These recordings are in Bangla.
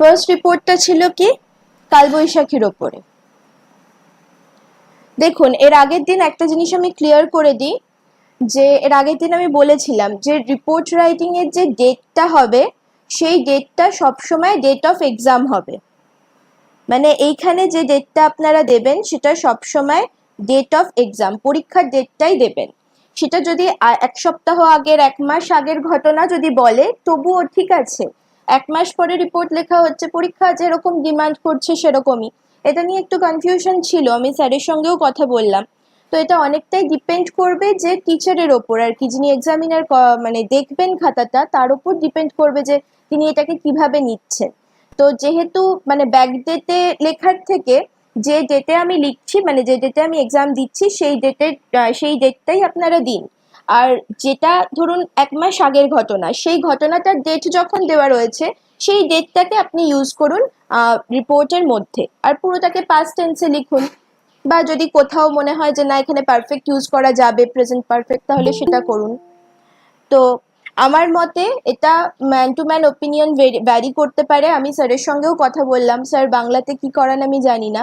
ফার্স্ট রিপোর্টটা ছিল কি কালবৈশাখীর ওপরে। দেখুন, এর আগের দিন একটা জিনিস আমি ক্লিয়ার করে দিই, যে এর আগের দিন আমি বলেছিলাম যে রিপোর্ট রাইটিং এর যে ডেটটা হবে সেই ডেটটা সবসময় ডেট অফ এক্সাম হবে। মানে এইখানে যে ডেটটা আপনারা দেবেন সেটা সবসময় ডেট অফ এক্সাম, পরীক্ষার ডেটটাই দেবেন। সেটা যদি এক সপ্তাহ আগের, এক মাস আগের ঘটনা যদি বলে তবুও ঠিক আছে, এক মাস পরে রিপোর্ট লেখা হচ্ছে, পরীক্ষা যেরকম ডিমান্ড করছে সেরকমই। এটা নিয়ে একটু কনফিউশন ছিল, আমি স্যারের সঙ্গেও কথা বললাম। তো এটা অনেকটাই ডিপেন্ড করবে যে টিচারের ওপর আর কি, যিনি এক্সামিনার মানে দেখবেন খাতাটা, তার উপর ডিপেন্ড করবে যে তিনি এটাকে কিভাবে নিচ্ছেন। তো যেহেতু মানে ব্যাক ডেটে লেখার থেকে যে ডেটে আমি লিখছি, মানে যে ডেটে আমি এক্সাম দিচ্ছি সেই ডেটটাই আপনারা দিন। আর যেটা ধরুন এক মাস আগের ঘটনা, সেই ঘটনাটার ডেট যখন দেওয়া রয়েছে সেই ডেটটাকে আপনি ইউজ করুন রিপোর্টের মধ্যে, আর পুরোটাকে পাস্ট টেন্সে লিখুন। বা যদি কোথাও মনে হয় যে না এখানে পারফেক্ট ইউজ করা যাবে, প্রেজেন্ট পারফেক্ট, তাহলে সেটা করুন। তো আমার মতে এটা man to man opinion vary করতে পারে। আমি স্যারের সঙ্গেও কথা বললাম, স্যার বাংলাতে কি করান আমি জানি না।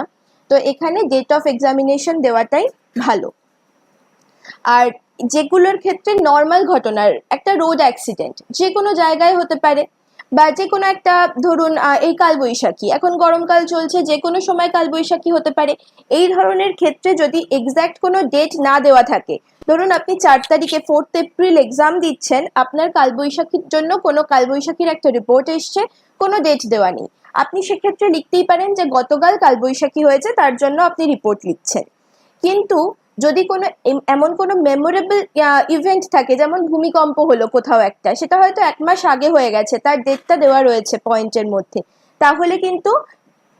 তো এখানে ডেট অফ এক্সামিনেশন দেওয়াটাই ভালো। আর যেগুলোর ক্ষেত্রে নর্মাল ঘটনার, একটা রোড অ্যাক্সিডেন্ট যে কোনো জায়গায় হতে পারে, বা যে কোনো একটা ধরুন এই কালবৈশাখী, এখন গরমকাল চলছে, যে কোনো সময় কালবৈশাখী হতে পারে, এই ধরনের ক্ষেত্রে যদি এক্স্যাক্ট কোনো ডেট না দেওয়া থাকে, ধরুন আপনি 4 তারিখে 4 এপ্রিল এক্সাম দিচ্ছেন, আপনার কালবৈশাখীর জন্য কোনো কালবৈশাখীর একটা রিপোর্ট এসছে, কোনো ডেট দেওয়া নেই, আপনি সেক্ষেত্রে লিখতেই পারেন যে গতকাল কালবৈশাখী হয়েছে, তার জন্য আপনি রিপোর্ট লিখছেন। কিন্তু যদি কোনো এমন কোনো মেমোরেবল ইভেন্ট থাকে, যেমন ভূমিকম্প হলো কোথাও একটা, সেটা হয়তো এক মাস আগে হয়ে গেছে, তার ডেটটা দেওয়া রয়েছে পয়েন্টের মধ্যে, তাহলে কিন্তু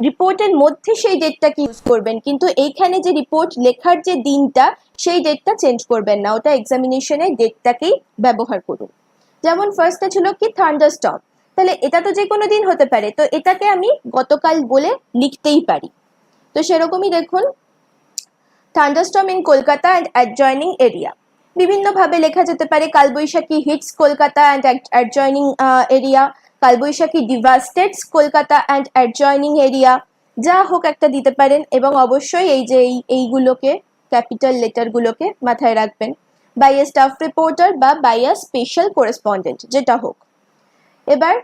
রিপোর্টের মধ্যে সেই ডেটটাকে ইউজ করবেন, কিন্তু এইখানে যে রিপোর্ট লেখার যে দিনটা সেই ডেটটা চেঞ্জ করবেন না, ওটা এক্সামিনেশনের ডেটটাকেই ব্যবহার করুন। যেমন ফার্স্টে ছিল কি থান্ডারস্টর্ম, তাহলে এটা তো যে কোনো দিন হতে পারে, তো এটাকে আমি গতকাল বলে লিখতেই পারি। তো সেরকমই দেখুন, thunderstorm in Kolkata and adjoining area, বিভিন্নভাবে লেখা যেতে পারে। Kalbaishakhi hits Kolkata and adjoining area, Kalbaishakhi devastates Kolkata and adjoining area, যা হোক একটা দিতে পারেন। এবং অবশ্যই এই যে এইগুলোকে, ক্যাপিটাল লেটারগুলোকে মাথায় রাখবেন, বাই এ স্টাফ রিপোর্টার বা বাই আ স্পেশাল করেসপন্ডেন্ট, যেটা হোক। এবার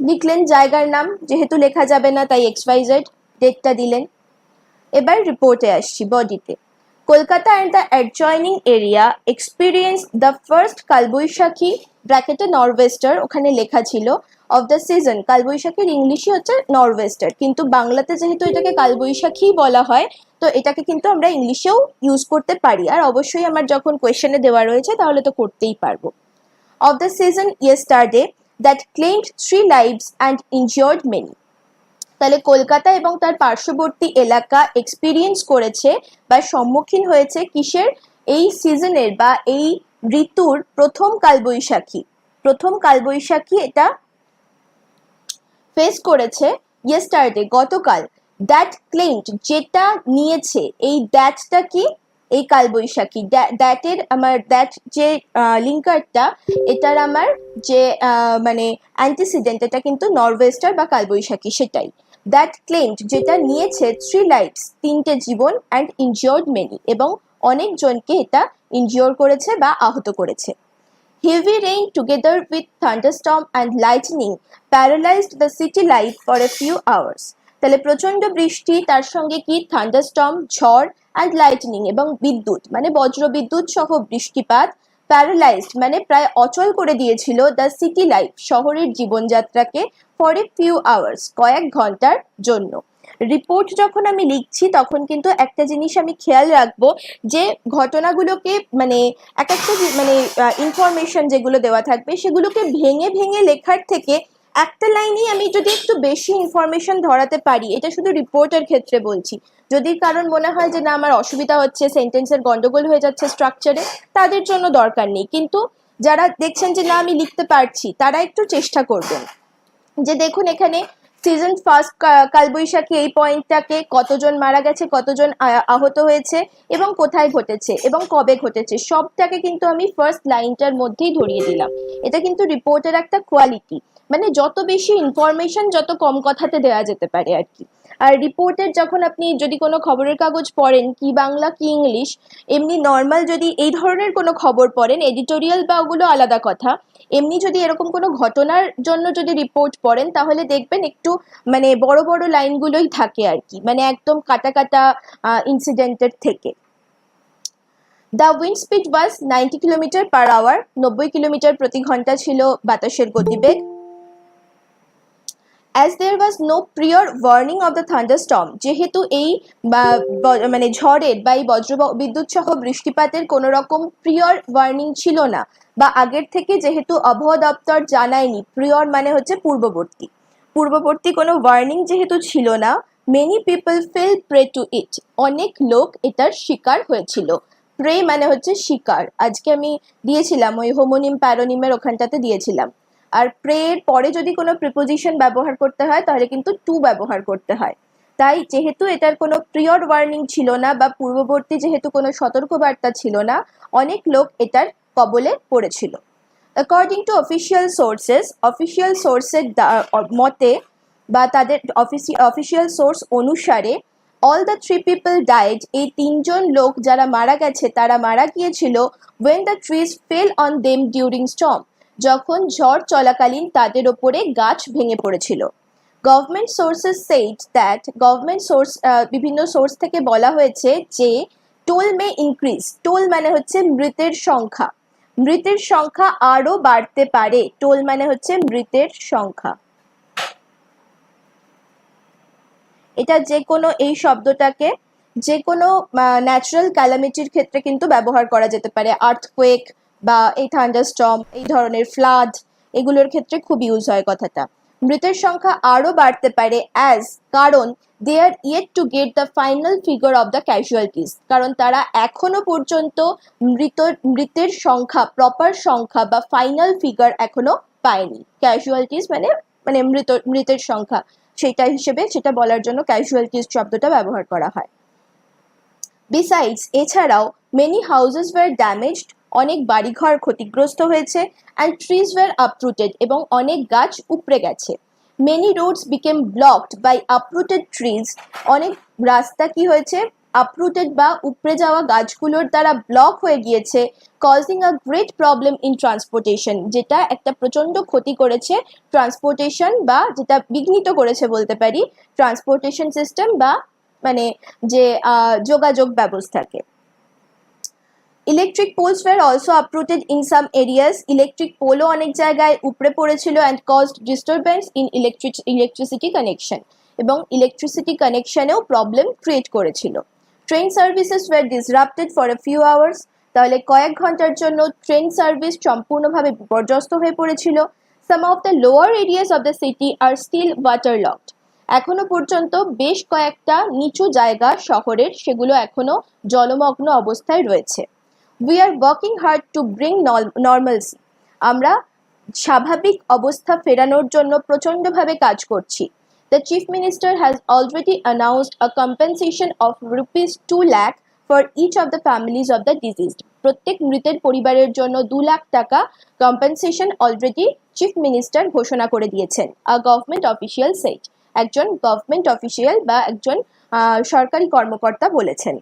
লিখলেন জায়গার নাম, যেহেতু লেখা যাবে না তাই XYZ, ডেটটা দিলেন। এবার রিপোর্টে আসছি, বডিতে। Kolkata and the adjoining area experience the first কালবৈশাখী, ব্র্যাকেটে নরওয়েস্টার ওখানে লেখা ছিল, অফ দ্য সিজন। কালবৈশাখীর ইংলিশই হচ্ছে নরওয়েস্টার, কিন্তু বাংলাতে যেহেতু এটাকে কালবৈশাখী বলা হয়, তো এটাকে কিন্তু আমরা ইংলিশেও ইউজ করতে পারি, আর অবশ্যই আমার যখন কোয়েশ্চেনে দেওয়া রয়েছে তাহলে তো করতেই পারবো। Of the season yesterday that claimed 3 lives and injured many। তাহলে কলকাতা এবং তার পার্শ্ববর্তী এলাকা এক্সপিরিয়েন্স করেছে বা সম্মুখীন হয়েছে কিসের, এই সিজনের বা এই ঋতুর প্রথম কালবৈশাখী, প্রথম কালবৈশাখী এটা ফেস করেছে ইয়েস্টারডে, গতকাল। দ্যাট ক্লেইমড, যেটা নিয়েছে, এই দ্যাটটা কি, এই কালবৈশাখী, দ্যাটের আমার দ্যাট যে লিঙ্কারটা, এটার আমার যে মানে অ্যান্টিসিডেন্ট, এটা কিন্তু নরওয়েস্টার বা কালবৈশাখী, সেটাই। দ্যাট ক্লেইমড, যেটা নিয়েছে 3 lives, 3টে জীবন, অ্যান্ড ইনজিওর্ড মেনি, এবং অনেকজনকে এটা ইনজিওর করেছে বা আহত করেছে। Heavy rain together with thunderstorm and lightning paralyzed the city life for a few hours। তাহলে প্রচন্ড বৃষ্টি, তার সঙ্গে কি থান্ডারস্টর্ম, ঝড়, অ্যান্ড লাইটনিং, এবং বিদ্যুৎ মানে বজ্র বিদ্যুৎ সহ বৃষ্টিপাত, প্যারালাইজড মানে প্রায় অচল করে দিয়েছিল দ্য সিটি লাইফ, শহরের জীবনযাত্রাকে, ফর এ ফিউ আওয়ার্স, কয়েক ঘন্টার জন্য। রিপোর্ট যখন আমি লিখছি তখন কিন্তু একটা জিনিস আমি খেয়াল রাখবো, যে ঘটনাগুলোকে মানে এক একটা মানে ইনফরমেশন যেগুলো দেওয়া থাকবে সেগুলোকে ভেঙে ভেঙে লেখার থেকে একটা লাইনেই আমি যদি একটু বেশি ইনফরমেশন ধরাতে পারি, এটা শুধু রিপোর্টের ক্ষেত্রে বলছি, যদি কারণ মনে হয় যে না আমার অসুবিধা হচ্ছে, সেন্টেন্সের গন্ডগোল হয়ে যাচ্ছে স্ট্রাকচারে, তাদের জন্য দরকার নেই। কিন্তু যারা দেখছেন যে না আমি লিখতে পারছি, তারা একটু চেষ্টা করবেন যে দেখুন এখানে সিজন ফার্স্ট কালবৈশাখী, এই পয়েন্টটাকে কতজন মারা গেছে, কতজন আহত হয়েছে, এবং কোথায় ঘটেছে এবং কবে ঘটেছে, সবটাকে কিন্তু আমি ফার্স্ট লাইনটার মধ্যেই ধরিয়ে দিলাম। এটা কিন্তু রিপোর্টের একটা কোয়ালিটি। মানে যত বেশি ইনফরমেশন যত কম কথাতে দেওয়া যেতে পারে আর কি। আর রিপোর্টের যখন আপনি যদি কোনো খবরের কাগজ পড়েন, কি বাংলা কি ইংলিশ, এমনি নর্মাল যদি এই ধরনের কোনো খবর পড়েন, এডিটোরিয়াল বা ওগুলো আলাদা কথা, এমনি যদি এরকম কোনো ঘটনার জন্য যদি রিপোর্ট পড়েন তাহলে দেখবেন একটু মানে বড় বড় লাইনগুলোই থাকে আর কি, মানে একদম কাটা কাটা ইনসিডেন্টের থেকে। The wind speed was 90 kilometre per hour, 90 kilometre প্রতি ঘন্টা ছিল বাতাসের গতিবেগ। As there was no prior warning of the thunderstorm, যেহেতু এই মানে ঝড়ের বা এই বজ্র বিদ্যুৎ সহ বৃষ্টিপাতের কোনো রকম প্রিয়র ওয়ার্নিং ছিল না, বা আগের থেকে যেহেতু আবহাওয়া দপ্তর জানায়নি, প্রিয়র মানে হচ্ছে পূর্ববর্তী, পূর্ববর্তী কোনো ওয়ার্নিং যেহেতু ছিল না, many people fell prey to it, অনেক লোক এটার শিকার হয়েছিল। প্রে মানে হচ্ছে শিকার, আজকে আমি দিয়েছিলাম ওই হোমোনিম প্যারোনিমের ওখানটাতে দিয়েছিলাম। আর প্রে এর পরে যদি কোনো প্রিপোজিশন ব্যবহার করতে হয় তাহলে কিন্তু টু ব্যবহার করতে হয়। তাই যেহেতু এটার কোনো প্রিয়র ওয়ার্নিং ছিল না বা পূর্ববর্তী যেহেতু কোনো সতর্কবার্তা ছিল না, অনেক লোক এটার কবলে পড়েছিল। According to official sources, official সোর্সের মতে বা তাদের অফিসিয়াল সোর্স অনুসারে, অল দ্য 3 পিপল ডাইড, এই 3জন লোক যারা মারা গেছে তারা মারা গিয়েছিল when the trees fell on them during storm, যখন ঝড় চলাকালীন তাদের ওপরে গাছ ভেঙে পড়েছিল। Government sources said that, government source বিভিন্ন সোর্স থেকে বলা হয়েছে যে টোল মে ইনক্রিজ, টোল মানে হচ্ছে মৃতের সংখ্যা, মৃতের সংখ্যা আরো বাড়তে পারে, টোল মানে হচ্ছে মৃতের সংখ্যা। এটা যে কোনো এই শব্দটাকে যে কোনো ন্যাচারাল ক্যালামিটির ক্ষেত্রে কিন্তু ব্যবহার করা যেতে পারে, আর্থকোয়েক বা এই থান্ডারস্টর্ম, এই ধরনের ফ্লাড, এগুলোর ক্ষেত্রে খুব ইউজ হয় কথাটা। মৃতের সংখ্যা আরো বাড়তে পারে অ্যাজ, কারণ they are yet to get the final figure of the casualties, কারণ তারা এখনো পর্যন্ত মৃতের সংখ্যা, প্রপার সংখ্যা বা ফাইনাল ফিগার এখনো পায়নি। ক্যাজুয়ালিটিস মানে মানে মৃতের সংখ্যা, সেটা হিসেবে সেটা বলার জন্য ক্যাজুয়ালিটিস শব্দটা ব্যবহার করা হয়। বিসাইডস, এছাড়াও মেনি হাউসেস ওয়ার ড্যামেজড, অনেক বাড়িঘর ক্ষতিগ্রস্ত হয়েছে, অ্যান্ড ট্রিজ ওয়ার আপরুটেড, এবং অনেক গাছ উপড়ে গেছে। Many roads became blocked by uprooted trees, অনেক রাস্তা কি হয়েছে, আপরুটেড বা উপড়ে যাওয়া গাছগুলোর দ্বারা ব্লক হয়ে গিয়েছে, causing a great problem in transportation, যেটা একটা প্রচণ্ড ক্ষতি করেছে ট্রান্সপোর্টেশন, বা যেটা বিঘ্নিত করেছে বলতে পারি ট্রান্সপোর্টেশন সিস্টেম বা মানে যে যোগাযোগ ব্যবস্থাকে। Electric poles were also uprooted in some areas, electric পোলও অনেক জায়গায় উপড়ে পড়েছিল, and caused disturbance in electricity connection, এবং ইলেকট্রিসিটি কানেকশনেও প্রবলেম ক্রিয়েট করেছিল। Train services were disrupted for a few hours, তাহলে কয়েক ঘন্টার জন্য ট্রেন সার্ভিস সম্পূর্ণভাবে বিপর্যস্ত হয়ে পড়েছিল। Some of the lower areas of the city are still waterlogged, এখনো পর্যন্ত বেশ কয়েকটা নিচু জায়গা শহরের সেগুলো এখনো জলমগ্ন অবস্থায় রয়েছে। We are working hard to bring normalcy, আমরা স্বাভাবিক অবস্থা ফেরানোর জন্য প্রচণ্ডভাবে কাজ করছি। The chief minister has already announced a compensation of ₹2 lakh for each of the families of the deceased, প্রত্যেক মৃতের পরিবারের জন্য 2 লাখ টাকা কম্পেনসেশন অলরেডি চিফ মিনিস্টার ঘোষণা করে দিয়েছেন। আ গভর্নমেন্ট অফিসিয়াল সেড, একজন গভর্নমেন্ট অফিসিয়াল বা একজন সরকারি কর্মকর্তা বলেছেন।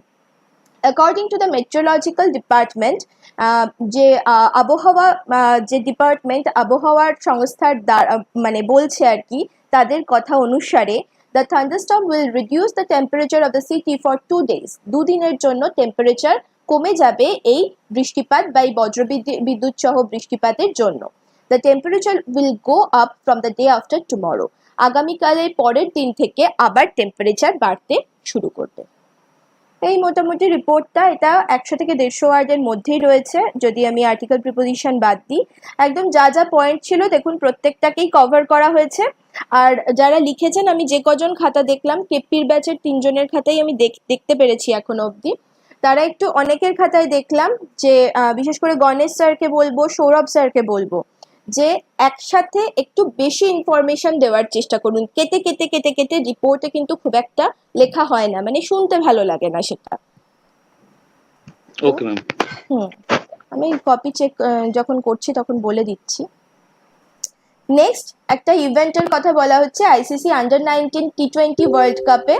According to the meteorological department, যে আবহাওয়া যে ডিপার্টমেন্ট আবহাওয়ার সংস্থার দ্বারা মানে বলছে আর কি, তাদের কথা অনুসারে the thunderstorm will reduce the temperature of the city for 2 days, দুদিনের জন্য টেম্পারেচার কমে যাবে এই বৃষ্টিপাত বা এই বিদ্যুৎ সহ বৃষ্টিপাতের জন্য। The temperature will go up from the day after tomorrow, আগামীকালের পরের দিন থেকে আবার টেম্পারেচার বাড়তে শুরু করবে। এই মোটামুটি রিপোর্টটা, এটা 100 থেকে 150 ওয়ার্ডের মধ্যেই রয়েছে যদি আমি আর্টিকেল প্রিপোজিশন বাদ দিই। একদম যা যা পয়েন্ট ছিল দেখুন প্রত্যেকটাকেই কভার করা হয়েছে। আর যারা লিখেছেন, আমি যে কজন খাতা দেখলাম, কেপির ব্যাচের 3 জনের খাতাই আমি দেখতে পেরেছি এখনো অবধি, তারা একটু অনেকের খাতায় দেখলাম যে বিশেষ করে গণেশ স্যারকে বলবো, সৌরভ স্যারকে বলবো যে একসাথে একটু বেশি ইনফরমেশন দেওয়ার চেষ্টা করুন। কেটে কেটে কেটে কেটে রিপোর্টে কিন্তু খুব একটা লেখা হয় না, মানে শুনতে ভালো লাগে না সেটা। Okay ma'am. আমি কপি চেক যখন করছি তখন বলে দিচ্ছি। নেক্সট একটা ইভেন্টের কথা বলা হচ্ছে আইসিসি আন্ডার 19 টি20 ওয়ার্ল্ড কাপে